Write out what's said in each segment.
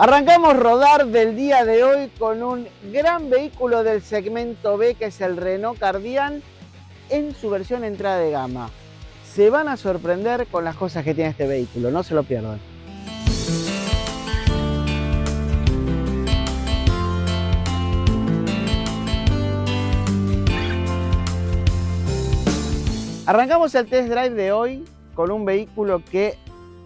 Arrancamos rodar del día de hoy con un gran vehículo del segmento B, que es el Renault Kardian en su versión entrada de gama. Se van a sorprender con las cosas que tiene este vehículo, no se lo pierdan. Arrancamos el test drive de hoy con un vehículo que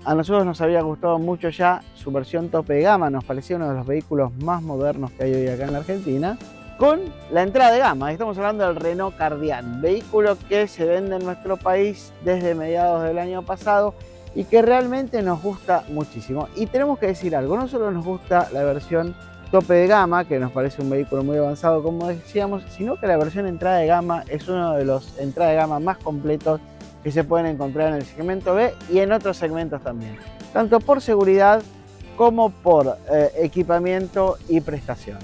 a nosotros nos había gustado mucho ya, su versión tope de gama, nos parecía uno de los vehículos más modernos que hay hoy acá en la Argentina, con la entrada de gama. Estamos hablando del Renault Kardian, vehículo que se vende en nuestro país desde mediados del año pasado y que realmente nos gusta muchísimo. Y tenemos que decir algo, no solo nos gusta la versión tope de gama, que nos parece un vehículo muy avanzado como decíamos, sino que la versión entrada de gama es uno de los entrada de gama más completos que se pueden encontrar en el segmento B y en otros segmentos también, tanto por seguridad como por equipamiento y prestaciones.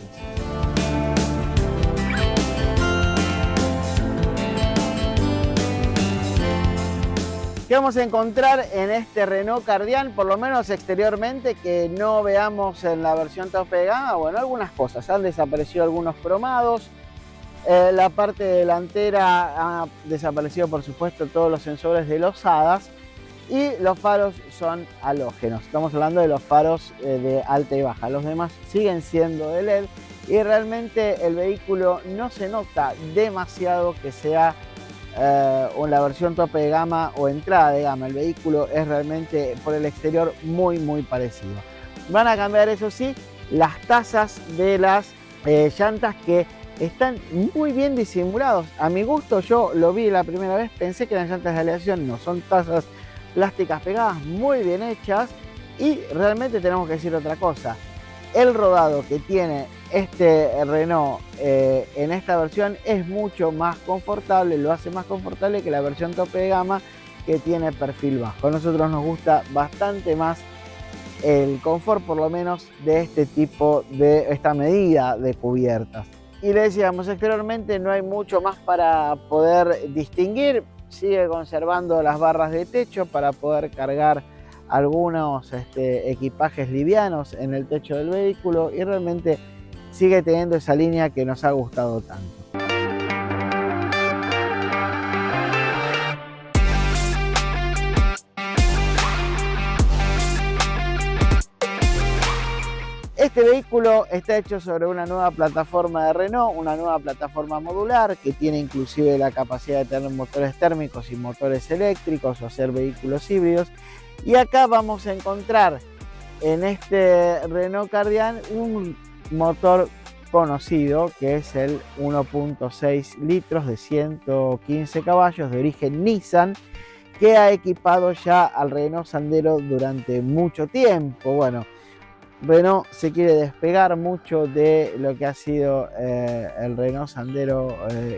¿Qué vamos a encontrar en este Renault Kardian, por lo menos exteriormente, que no veamos en la versión tope de gama? Bueno, algunas cosas. Han desaparecido algunos cromados. La parte delantera ha desaparecido, por supuesto, todos los sensores de los HADAS. Y los faros son halógenos. Estamos hablando de los faros de alta y baja. Los demás siguen siendo de LED. Y realmente el vehículo no se nota demasiado que sea la versión tope de gama o entrada de gama. El vehículo es realmente por el exterior muy parecido. Van a cambiar, eso sí, las tazas de las llantas, que están muy bien disimulados. A mi gusto, yo lo vi la primera vez, pensé que eran llantas de aleación, no, son tazas plásticas pegadas muy bien hechas. Y realmente tenemos que decir otra cosa: el rodado que tiene este Renault en esta versión es mucho más confortable, lo hace más confortable que la versión tope de gama, que tiene perfil bajo. A nosotros nos gusta bastante más el confort, por lo menos de este tipo, de esta medida de cubiertas. Y le decíamos, exteriormente no hay mucho más para poder distinguir. Sigue conservando las barras de techo para poder cargar algunos equipajes livianos en el techo del vehículo, y realmente sigue teniendo esa línea que nos ha gustado tanto. Este vehículo está hecho sobre una nueva plataforma de Renault, una nueva plataforma modular que tiene inclusive la capacidad de tener motores térmicos y motores eléctricos o ser vehículos híbridos. Y acá vamos a encontrar en este Renault Kardian un motor conocido, que es el 1.6 litros de 115 caballos de origen Nissan, que ha equipado ya al Renault Sandero durante mucho tiempo. Bueno, Renault se quiere despegar mucho de lo que ha sido el Renault Sandero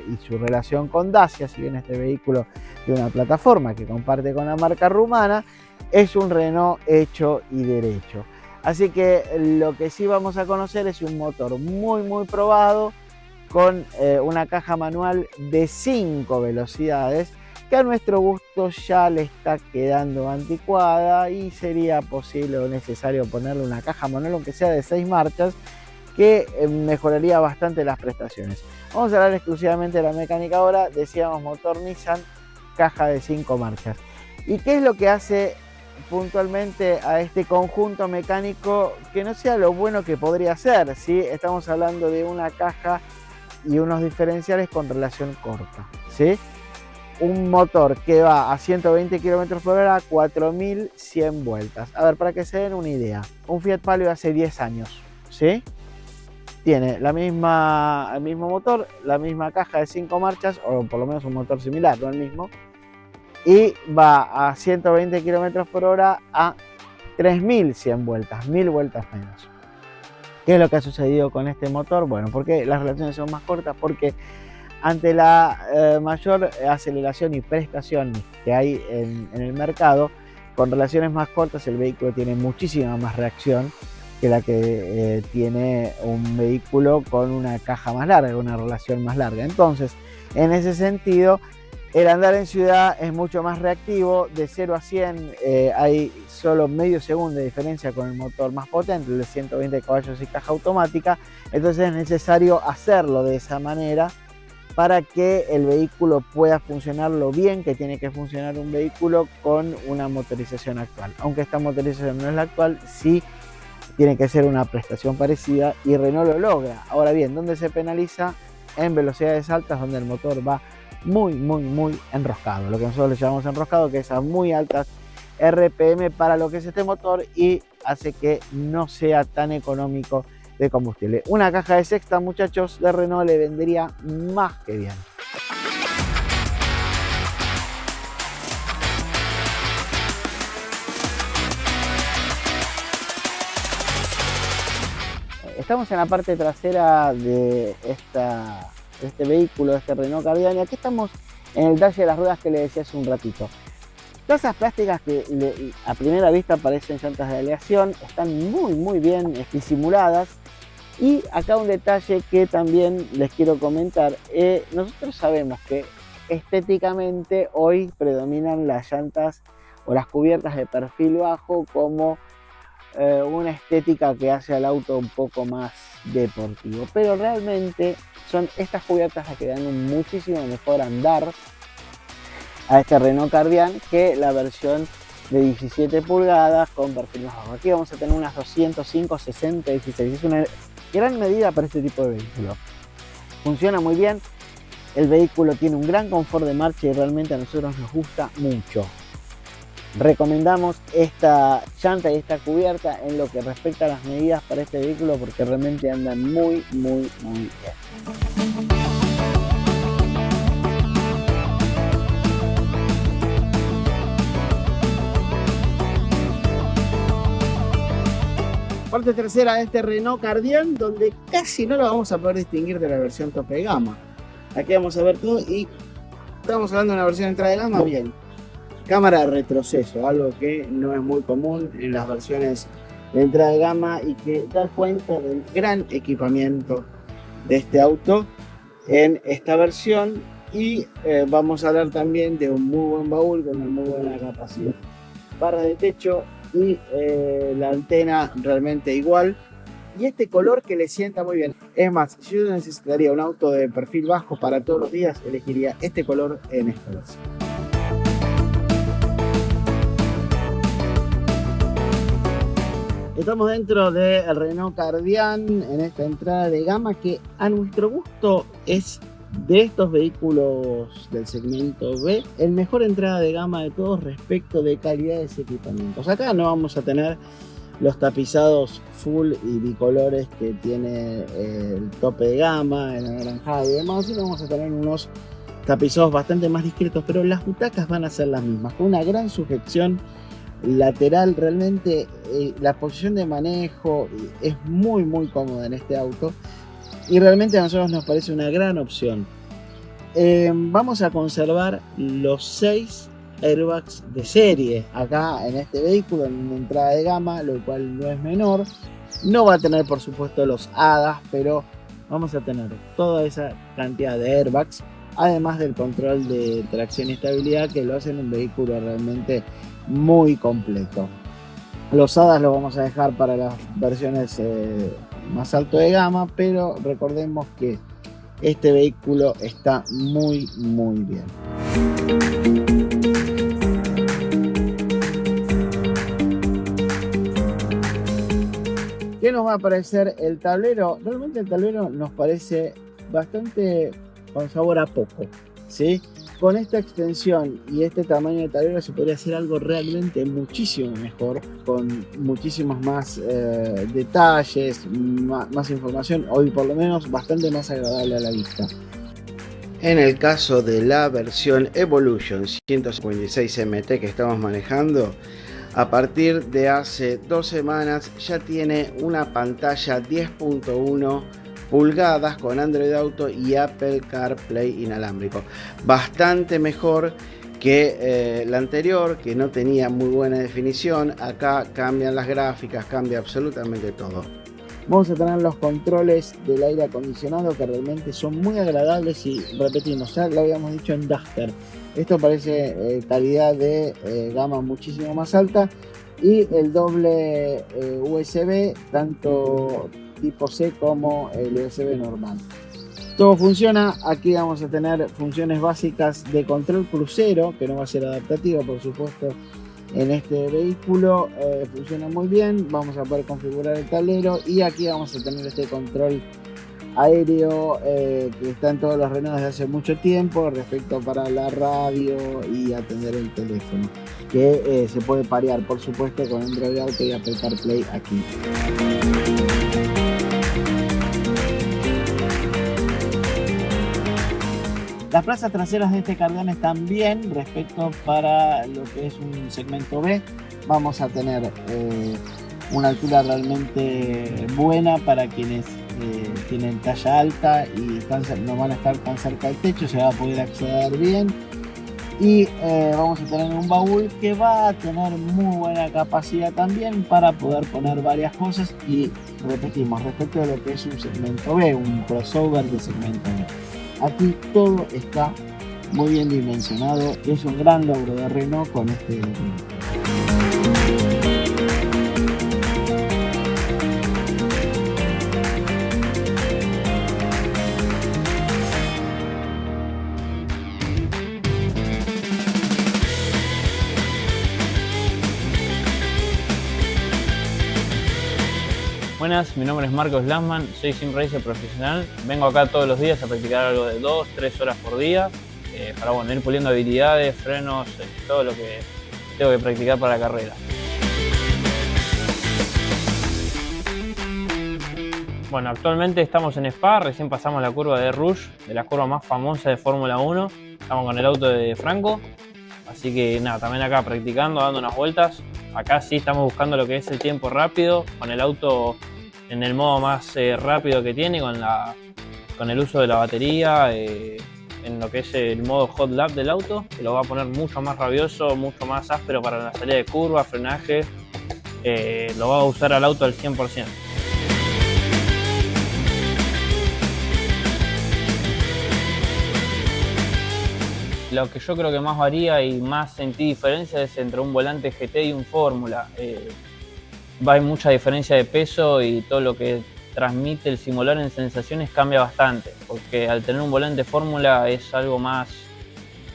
y su relación con Dacia. Si bien este vehículo de una plataforma que comparte con la marca rumana, es un Renault hecho y derecho. Así que lo que sí vamos a conocer es un motor muy probado, con una caja manual de 5 velocidades, que a nuestro gusto ya le está quedando anticuada, y sería posible o necesario ponerle una caja manual, aunque sea de 6 marchas, que mejoraría bastante las prestaciones. Vamos a hablar exclusivamente de la mecánica ahora. Decíamos motor Nissan, caja de 5 marchas. ¿Y qué es lo que hace puntualmente a este conjunto mecánico que no sea lo bueno que podría ser? ¿Sí? Estamos hablando de una caja y unos diferenciales con relación corta, ¿sí? Un motor que va a 120 km por hora a 4100 vueltas. A ver, para que se den una idea, un Fiat Palio hace 10 años, ¿sí? Tiene el mismo motor, la misma caja de 5 marchas, o por lo menos un motor similar, no el mismo, y va a 120 km por hora a 3100 vueltas, 1000 vueltas menos. ¿Qué es lo que ha sucedido con este motor? Bueno, porque las relaciones son más cortas, porque ante la mayor aceleración y prestación que hay en el mercado, con relaciones más cortas el vehículo tiene muchísima más reacción que la que tiene un vehículo con una caja más larga, una relación más larga. Entonces, en ese sentido, El andar en ciudad es mucho más reactivo, de 0 a 100 hay solo medio segundo de diferencia con el motor más potente, el de 120 caballos y caja automática, entonces es necesario hacerlo de esa manera para que el vehículo pueda funcionar lo bien que tiene que funcionar un vehículo con una motorización actual. Aunque esta motorización no es la actual, sí tiene que ser una prestación parecida y Renault lo logra. Ahora bien, ¿dónde se penaliza? En velocidades altas, donde el motor va muy enroscado, lo que nosotros le llamamos enroscado, que es a muy altas RPM para lo que es este motor y hace que no sea tan económico de combustible. Una caja de sexta, muchachos, de Renault le vendría más que bien. Estamos en la parte trasera de este vehículo, de este Renault Kardian, y aquí estamos en el talle de las ruedas que le decía hace un ratito. Todas esas plásticas que a primera vista parecen llantas de aleación están muy bien disimuladas. Y acá un detalle que también les quiero comentar. Nosotros sabemos que estéticamente hoy predominan las llantas o las cubiertas de perfil bajo como una estética que hace al auto un poco más deportivo, pero realmente son estas cubiertas las que dan un muchísimo mejor andar a este Renault Kardian que la versión de 17 pulgadas con perfil más bajo. Aquí vamos a tener unas 205, 60, 16. Es una gran medida para este tipo de vehículo. Funciona muy bien, el vehículo tiene un gran confort de marcha y realmente a nosotros nos gusta mucho. Recomendamos esta llanta y esta cubierta en lo que respecta a las medidas para este vehículo porque realmente andan muy bien. Parte trasera de este Renault Kardian, donde casi no lo vamos a poder distinguir de la versión tope de gama. Aquí vamos a ver todo y estamos hablando de una versión de entrada de gama, bien. Cámara de retroceso, algo que no es muy común en las versiones de entrada de gama y que da cuenta del gran equipamiento de este auto en esta versión. Y vamos a hablar también de un muy buen baúl con una muy buena capacidad. Barra de techo y la antena realmente igual. Y este color que le sienta muy bien. Es más, si yo necesitaría un auto de perfil bajo para todos los días, elegiría este color en esta versión. Estamos dentro del Renault Kardian en esta entrada de gama que a nuestro gusto es de estos vehículos del segmento B el mejor entrada de gama de todos respecto de calidades y equipamientos. Acá no vamos a tener los tapizados full y bicolores que tiene el tope de gama, el anaranjado y demás, sino vamos a tener unos tapizados bastante más discretos, pero las butacas van a ser las mismas, con una gran sujeción lateral. Realmente la posición de manejo es muy cómoda en este auto y realmente a nosotros nos parece una gran opción. Vamos a conservar los 6 airbags de serie acá en este vehículo en una entrada de gama, lo cual no es menor. No va a tener por supuesto los ADAS, pero vamos a tener toda esa cantidad de airbags, además del control de tracción y estabilidad que lo hacen un vehículo realmente muy completo. Los ADAS los vamos a dejar para las versiones más alto de gama, pero recordemos que este vehículo está muy bien. ¿Qué nos va a parecer el tablero? Realmente el tablero nos parece bastante con sabor a poco, ¿sí? Con esta extensión y este tamaño de tablero se podría hacer algo realmente muchísimo mejor, con muchísimos más detalles, más información, hoy por lo menos bastante más agradable a la vista. En el caso de la versión Evolution 156 MT que estamos manejando, a partir de hace 2 semanas ya tiene una pantalla 10.1 pulgadas con Android Auto y Apple CarPlay inalámbrico. Bastante mejor que la anterior, que no tenía muy buena definición. Acá cambian las gráficas, cambia absolutamente todo. Vamos a tener los controles del aire acondicionado que realmente son muy agradables y repetimos, ya lo habíamos dicho en Duster. Esto parece calidad de gama muchísimo más alta y el doble USB, tanto tipo C como el USB normal. Todo funciona. Aquí vamos a tener funciones básicas de control crucero, que no va a ser adaptativo, por supuesto, en este vehículo. Funciona muy bien. Vamos a poder configurar el tablero y aquí vamos a tener este control aéreo que está en todos los Renault desde hace mucho tiempo, respecto para la radio y atender el teléfono, que se puede parear, por supuesto, con Android Auto y Apple CarPlay aquí. Las plazas traseras de este Cardan están bien respecto para lo que es un segmento B. Vamos a tener una altura realmente buena para quienes tienen talla alta y no van a estar tan cerca del techo, se va a poder acceder bien. Y vamos a tener un baúl que va a tener muy buena capacidad también para poder poner varias cosas. Y repetimos, respecto a lo que es un segmento B, un crossover de segmento B. Aquí todo está muy bien dimensionado. Es un gran logro de Renault con este vehículo. Buenas, mi nombre es Marcos Lasman, soy sim racer profesional. Vengo acá todos los días a practicar algo de 2-3 horas por día para ir puliendo habilidades, frenos, todo lo que tengo que practicar para la carrera. Bueno, actualmente estamos en Spa, recién pasamos la curva de Rouge, de la curva más famosa de Fórmula 1. Estamos con el auto de Franco, así que nada, también acá practicando, dando unas vueltas. Acá sí estamos buscando lo que es el tiempo rápido, con el auto en el modo más rápido que tiene, con el uso de la batería, en lo que es el modo hot lap del auto, que lo va a poner mucho más rabioso, mucho más áspero para la salida de curva, frenaje, lo va a usar al auto al 100%. Lo que yo creo que más varía y más sentí diferencia es entre un volante GT y un Fórmula. Hay mucha diferencia de peso y todo lo que transmite el simulador en sensaciones cambia bastante, porque al tener un volante Fórmula es algo más,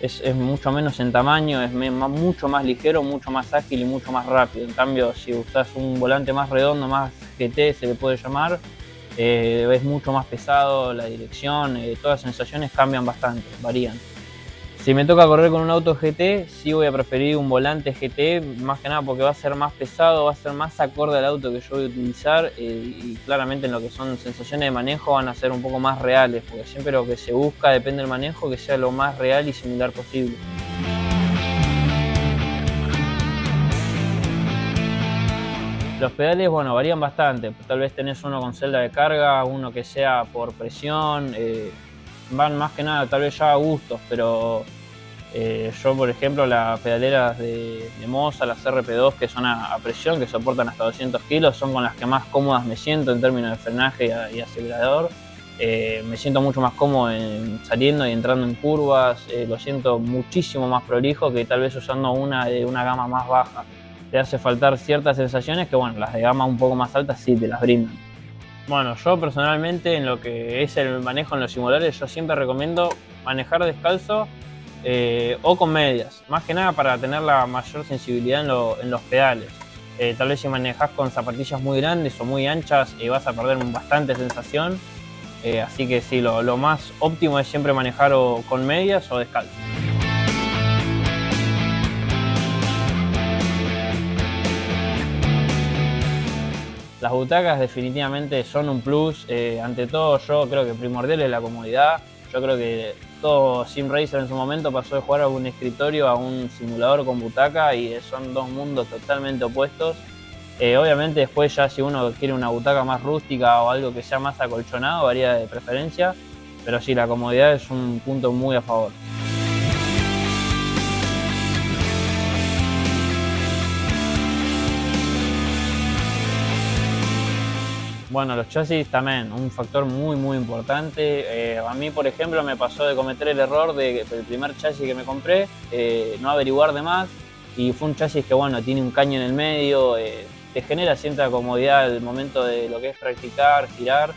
es mucho menos en tamaño, es mucho más ligero, mucho más ágil y mucho más rápido. En cambio, si usas un volante más redondo, más GT se le puede llamar, es mucho más pesado, la dirección, todas las sensaciones cambian bastante, varían. Si me toca correr con un auto GT, sí voy a preferir un volante GT, más que nada porque va a ser más pesado, va a ser más acorde al auto que yo voy a utilizar y claramente en lo que son sensaciones de manejo van a ser un poco más reales, porque siempre lo que se busca, depende del manejo, que sea lo más real y similar posible. Los pedales, bueno, varían bastante, tal vez tenés uno con celda de carga, uno que sea por presión, van más que nada tal vez ya a gustos, pero yo por ejemplo las pedaleras de Moza, las RP2 que son a presión, que soportan hasta 200 kilos, son con las que más cómodas me siento en términos de frenaje y acelerador. Me siento mucho más cómodo saliendo y entrando en curvas, lo siento muchísimo más prolijo que tal vez usando una de una gama más baja. Te hace faltar ciertas sensaciones que bueno, las de gama un poco más altas sí te las brindan. Bueno, yo personalmente en lo que es el manejo en los simuladores, yo siempre recomiendo manejar descalzo o con medias, más que nada para tener la mayor sensibilidad en los pedales. Tal vez si manejas con zapatillas muy grandes o muy anchas vas a perder bastante sensación, así que sí, lo más óptimo es siempre manejar o con medias o descalzo. Las butacas definitivamente son un plus, ante todo yo creo que primordial es la comodidad. Yo creo que todo sim racer en su momento pasó de jugar a un escritorio a un simulador con butaca y son dos mundos totalmente opuestos. Obviamente después ya si uno quiere una butaca más rústica o algo que sea más acolchonado varía de preferencia, pero sí, la comodidad es un punto muy a favor. Bueno, los chasis también, un factor muy importante. A mí, por ejemplo, me pasó de cometer el error de el primer chasis que me compré, no averiguar de más, y fue un chasis que, bueno, tiene un caño en el medio, te genera cierta comodidad al momento de lo que es practicar, girar,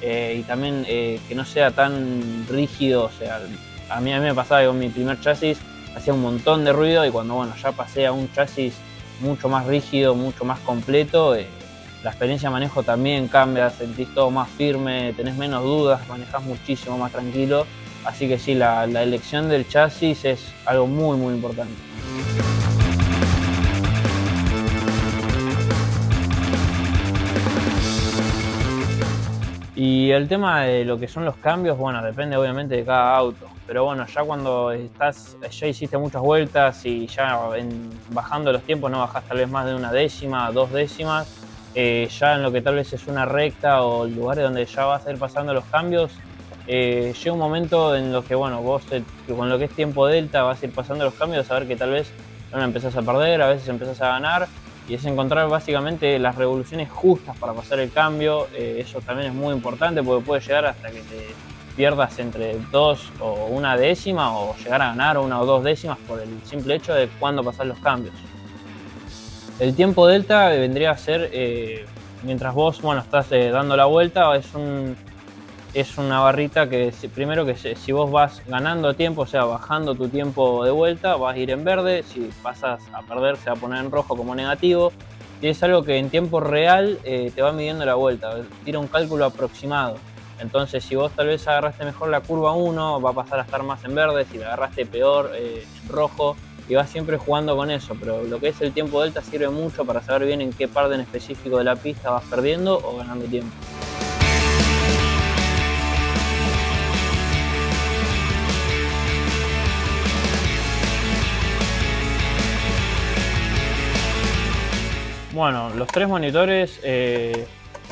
y también que no sea tan rígido. O sea, a mí me pasaba que con mi primer chasis hacía un montón de ruido, y cuando, bueno, ya pasé a un chasis mucho más rígido, mucho más completo, la experiencia de manejo también cambia, sentís todo más firme, tenés menos dudas, manejás muchísimo más tranquilo. Así que sí, la elección del chasis es algo muy importante. Y el tema de lo que son los cambios, bueno, depende obviamente de cada auto. Pero bueno, ya cuando ya hiciste muchas vueltas y ya bajando los tiempos no bajás tal vez más de una décima, 2 décimas, ya en lo que tal vez es una recta o lugares donde ya vas a ir pasando los cambios, llega un momento en lo que, bueno, vos con lo que es tiempo delta vas a ir pasando los cambios, a ver que tal vez empezás a perder, a veces empezás a ganar, y es encontrar básicamente las revoluciones justas para pasar el cambio. Eso también es muy importante porque puede llegar hasta que te pierdas entre 2 o 1 décima, o llegar a ganar 1 o 2 décimas por el simple hecho de cuándo pasar los cambios. El tiempo delta vendría a ser, mientras vos, bueno, estás dando la vuelta, es una barrita que primero que si vos vas ganando tiempo, o sea, bajando tu tiempo de vuelta, vas a ir en verde. Si pasas a perder, se va a poner en rojo como negativo. Y es algo que en tiempo real te va midiendo la vuelta, tira un cálculo aproximado. Entonces, si vos tal vez agarraste mejor la curva 1, va a pasar a estar más en verde. Si la agarraste peor, en rojo. Y vas siempre jugando con eso. Pero lo que es el tiempo delta sirve mucho para saber bien en qué parte en específico de la pista vas perdiendo o ganando tiempo. Bueno, los 3 monitores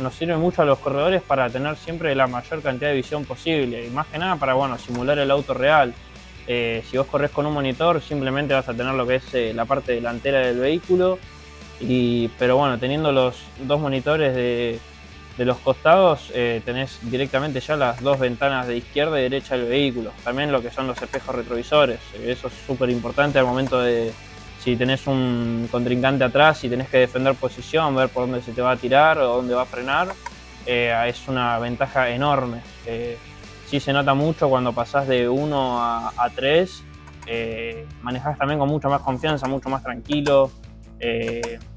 nos sirven mucho a los corredores para tener siempre la mayor cantidad de visión posible, y más que nada para, bueno, simular el auto real. Si vos corres con un monitor, simplemente vas a tener lo que es la parte delantera del vehículo, pero bueno, teniendo los 2 monitores de los costados, tenés directamente ya las 2 ventanas de izquierda y derecha del vehículo. También lo que son los espejos retrovisores, eso es súper importante al momento de, si tenés un contrincante atrás y tenés que defender posición, ver por dónde se te va a tirar o dónde va a frenar, es una ventaja enorme. Sí se nota mucho cuando pasás de 1 a 3, manejás también con mucha más confianza, mucho más tranquilo,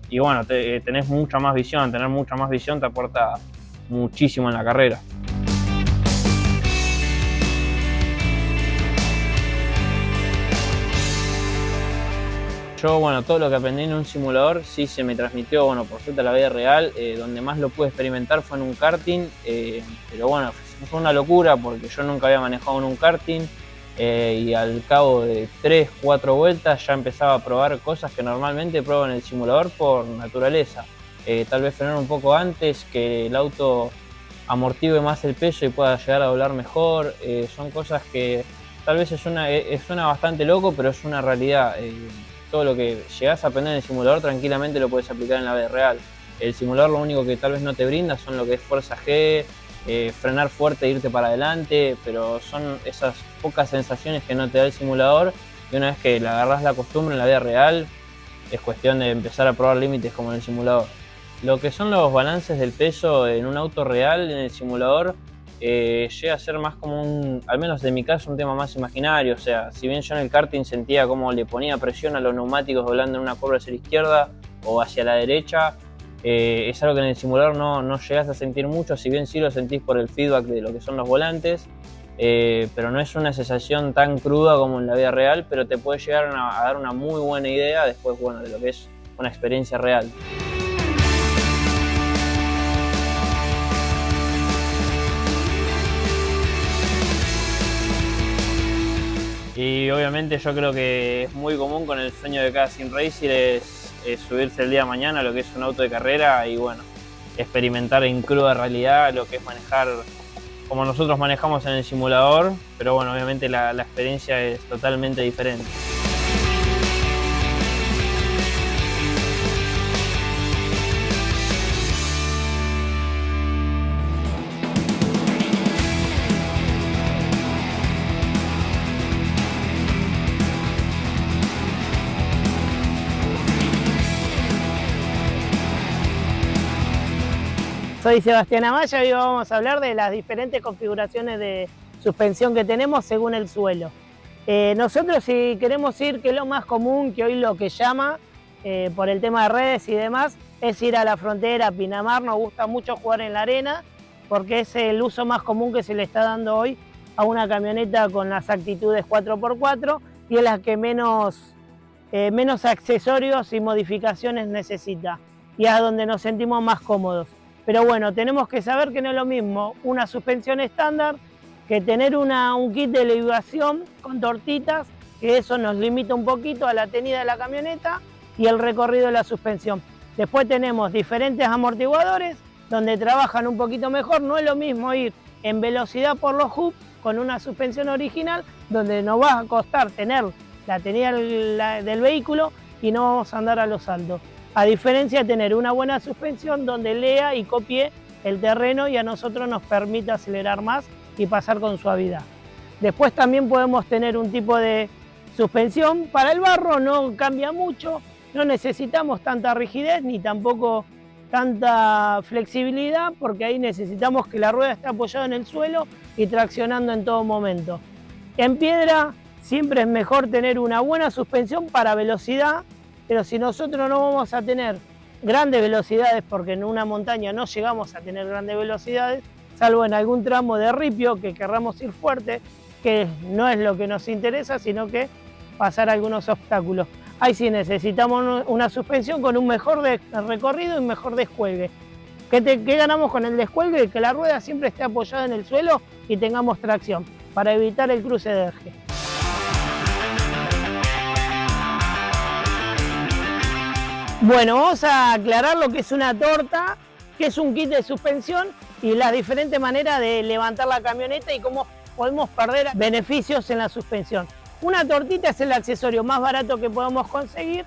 y bueno, tenés mucha más visión. Tener mucha más visión te aporta muchísimo en la carrera. Yo, bueno, todo lo que aprendí en un simulador sí se me transmitió, bueno, por suerte a la vida real. Donde más lo pude experimentar fue en un karting, pero bueno, fue una locura porque yo nunca había manejado en un karting, y al cabo de 3, 4 vueltas ya empezaba a probar cosas que normalmente pruebo en el simulador por naturaleza. Tal vez frenar un poco antes, que el auto amortigue más el peso y pueda llegar a doblar mejor. Son cosas que tal vez suena bastante loco, pero es una realidad. Todo lo que llegás a aprender en el simulador tranquilamente lo puedes aplicar en la vida real. El simulador lo único que tal vez no te brinda son lo que es fuerza G, frenar fuerte e irte para adelante, pero son esas pocas sensaciones que no te da el simulador, y una vez que le agarrás la costumbre en la vida real, es cuestión de empezar a probar límites como en el simulador. Lo que son los balances del peso en un auto real, en el simulador, llega a ser más como al menos en mi caso, un tema más imaginario. O sea, si bien yo en el karting sentía como le ponía presión a los neumáticos doblando en una curva hacia la izquierda o hacia la derecha, es algo que en el simulador no llegás a sentir mucho, si bien sí lo sentís por el feedback de lo que son los volantes, pero no es una sensación tan cruda como en la vida real, pero te puede llegar a dar una muy buena idea después, bueno, de lo que es una experiencia real. Y obviamente yo creo que es muy común con el sueño de cada sim racer es subirse el día de mañana a lo que es un auto de carrera y, bueno, experimentar en cruda realidad lo que es manejar como nosotros manejamos en el simulador, pero bueno, obviamente la experiencia es totalmente diferente. soy Sebastián Amaya y hoy vamos a hablar de las diferentes configuraciones de suspensión que tenemos según el suelo. Nosotros, si queremos ir, que es lo más común, que hoy lo que llama, por el tema de redes y demás, es ir a la Frontera, a Pinamar. Nos gusta mucho jugar en la arena porque es el uso más común que se le está dando hoy a una camioneta con las actitudes 4x4 y es la que menos accesorios y modificaciones necesita y es donde nos sentimos más cómodos. Pero bueno, tenemos que saber que no es lo mismo una suspensión estándar que tener un kit de elevación con tortitas, que eso nos limita un poquito a la tenida de la camioneta y el recorrido de la suspensión. Después tenemos diferentes amortiguadores donde trabajan un poquito mejor. No es lo mismo ir en velocidad por los hubs con una suspensión original, donde nos va a costar tener la tenida del vehículo y no vamos a andar a los saltos. A diferencia de tener una buena suspensión donde lea y copie el terreno y a nosotros nos permite acelerar más y pasar con suavidad. Después también podemos tener un tipo de suspensión para el barro, no cambia mucho, no necesitamos tanta rigidez ni tampoco tanta flexibilidad, porque ahí necesitamos que la rueda esté apoyada en el suelo y traccionando en todo momento. En piedra siempre es mejor tener una buena suspensión para velocidad, pero si nosotros no vamos a tener grandes velocidades, porque en una montaña no llegamos a tener grandes velocidades, salvo en algún tramo de ripio que querramos ir fuerte, que no es lo que nos interesa, sino que pasar algunos obstáculos. Ahí sí necesitamos una suspensión con un mejor recorrido y un mejor descuelgue. ¿Qué ganamos con el descuelgue? Que la rueda siempre esté apoyada en el suelo y tengamos tracción, para evitar el cruce de eje. Bueno, vamos a aclarar lo que es una torta, que es un kit de suspensión y las diferentes maneras de levantar la camioneta y cómo podemos perder beneficios en la suspensión. Una tortita es el accesorio más barato que podemos conseguir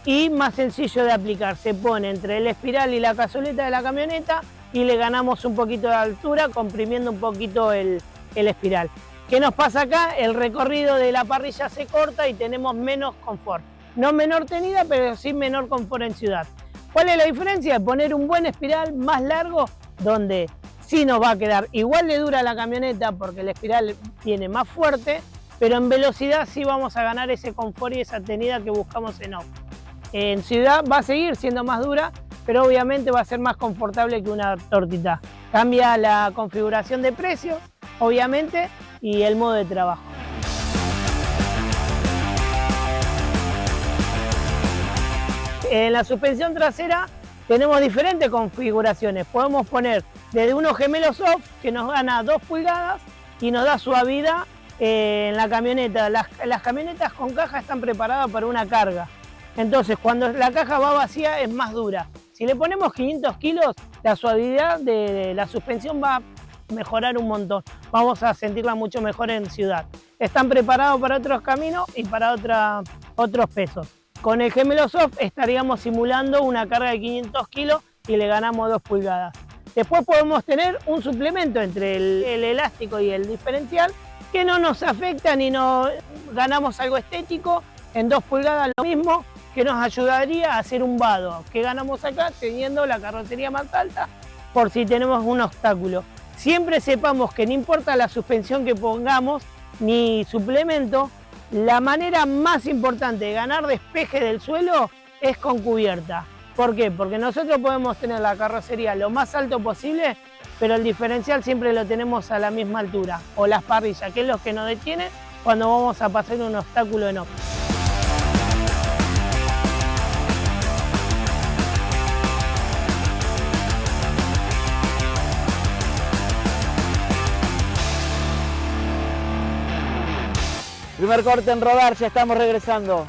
y más sencillo de aplicar. Se pone entre el espiral y la cazoleta de la camioneta y le ganamos un poquito de altura comprimiendo un poquito el espiral. ¿Qué nos pasa acá? El recorrido de la parrilla se corta y tenemos menos confort. No menor tenida, pero sí menor confort en ciudad. ¿Cuál es la diferencia? Poner un buen espiral más largo, donde sí nos va a quedar igual de dura la camioneta porque el espiral viene más fuerte, pero en velocidad sí vamos a ganar ese confort y esa tenida que buscamos en off. En ciudad va a seguir siendo más dura, pero obviamente va a ser más confortable que una tortita. Cambia la configuración de precios, obviamente, y el modo de trabajo. En la suspensión trasera tenemos diferentes configuraciones. Podemos poner desde unos gemelos soft que nos gana 2 pulgadas y nos da suavidad en la camioneta. Las camionetas con caja están preparadas para una carga. Entonces, cuando la caja va vacía es más dura. Si le ponemos 500 kilos, la suavidad de la suspensión va a mejorar un montón. Vamos a sentirla mucho mejor en ciudad. Están preparados para otros caminos y para otros pesos. Con el gemelo soft estaríamos simulando una carga de 500 kilos y le ganamos 2 pulgadas. Después podemos tener un suplemento entre el elástico y el diferencial que no nos afecta ni nos ganamos algo estético. En 2 pulgadas lo mismo, que nos ayudaría a hacer un vado. Que ganamos acá teniendo la carrocería más alta por si tenemos un obstáculo. Siempre sepamos que no importa la suspensión que pongamos ni suplemento, la manera más importante de ganar despeje del suelo es con cubierta. ¿Por qué? Porque nosotros podemos tener la carrocería lo más alto posible, pero el diferencial siempre lo tenemos a la misma altura, o las parrillas, que es lo que nos detiene cuando vamos a pasar un obstáculo en off. Primer corte en rodar, ya estamos regresando.